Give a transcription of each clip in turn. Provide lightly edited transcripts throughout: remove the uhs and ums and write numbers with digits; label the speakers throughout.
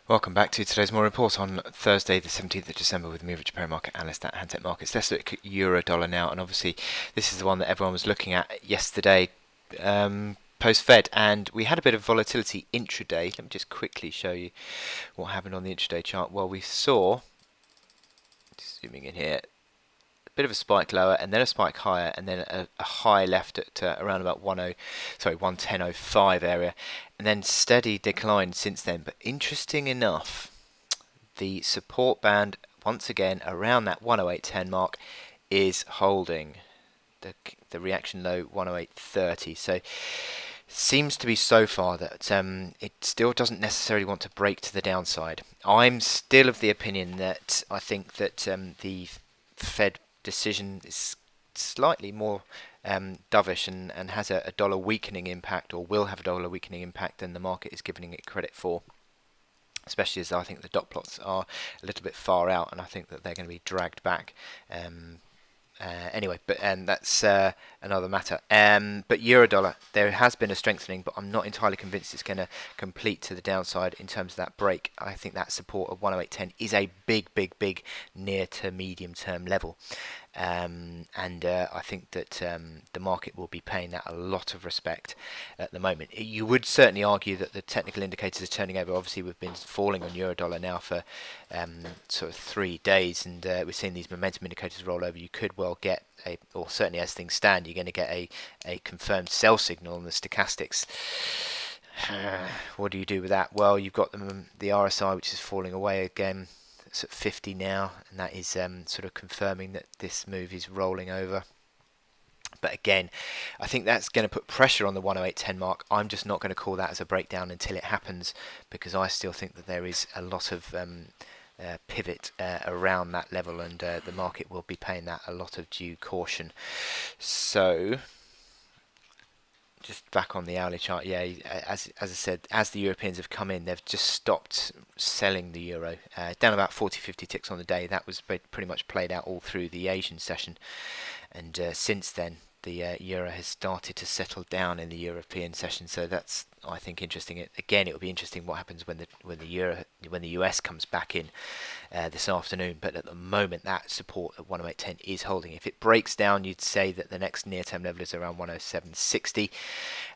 Speaker 1: Welcome back to today's More Report on Thursday, the 17th of December, with me, Richard Perry, market analyst at Handset Markets. Let's look at euro dollar now, and obviously, this is the one that everyone was looking at yesterday, post Fed, and we had a bit of volatility intraday. Let me just quickly show you what happened on the intraday chart. Well, we saw, zooming in here, bit of a spike lower and then a spike higher and then a high left at around about 110.05 area, and then steady decline since then. But interesting enough, the support band once again around that 108.10 mark is holding. The reaction low 108.30. So seems to be so far that it still doesn't necessarily want to break to the downside. I'm still of the opinion that I think that the Fed decision is slightly more dovish and has a dollar weakening impact, or will have a dollar weakening impact, than the market is giving it credit for. Especially as I think the dot plots are a little bit far out, and I think that they're going to be dragged back. Anyway, but that's another matter. But euro dollar, there has been a strengthening, but I'm not entirely convinced it's going to complete to the downside in terms of that break. I think that support of 108.10 is a big near to medium term level. And I think that the market will be paying that a lot of respect at the moment. You would certainly argue that the technical indicators are turning over. Obviously, we've been falling on euro dollar now for sort of 3 days, and we're seeing these momentum indicators roll over. You could well get or certainly as things stand, you're going to get a confirmed sell signal on the stochastics. What do you do with that? Well, you've got the RSI, which is falling away again. It's at 50 now, and that is sort of confirming that this move is rolling over. But again, I think that's going to put pressure on the 108.10 mark. I'm just not going to call that as a breakdown until it happens, because I still think that there is a lot of pivot around that level, and the market will be paying that a lot of due caution. So just back on the hourly chart, yeah, as I said, as the Europeans have come in, they've just stopped selling the euro, down about 40-50 ticks on the day. That was pretty much played out all through the Asian session, and since then the euro has started to settle down in the European session. So that's, I think, interesting. Again, it will be interesting what happens when the US comes back in this afternoon. But at the moment, that support at 108.10 is holding. If it breaks down, you'd say that the next near-term level is around 107.60,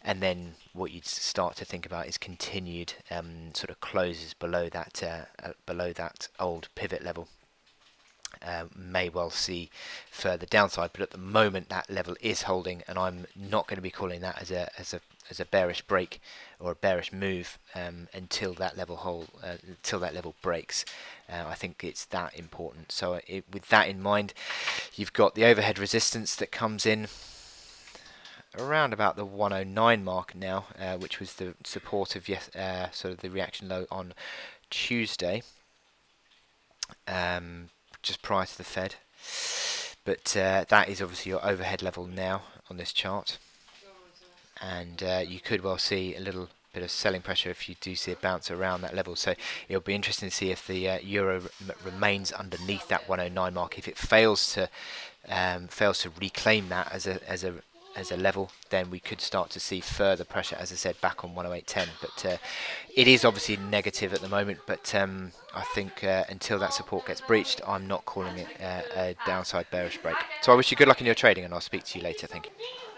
Speaker 1: and then what you'd start to think about is continued sort of closes below that old pivot level. May well see further downside, but at the moment that level is holding, and I'm not going to be calling that as a bearish break or a bearish move until that level breaks. I think it's that important. So with that in mind, you've got the overhead resistance that comes in around about the 109 mark now, which was the support of sort of the reaction low on Tuesday. Just prior to the Fed, but that is obviously your overhead level now on this chart, and you could well see a little bit of selling pressure if you do see a bounce around that level. So it'll be interesting to see if the euro remains underneath that 109 mark. If it fails to reclaim that as a level, then we could start to see further pressure, as I said, back on 108.10. But it is obviously negative at the moment, but I think until that support gets breached, I'm not calling it a downside bearish break. So I wish you good luck in your trading, and I'll speak to you later. Thank you.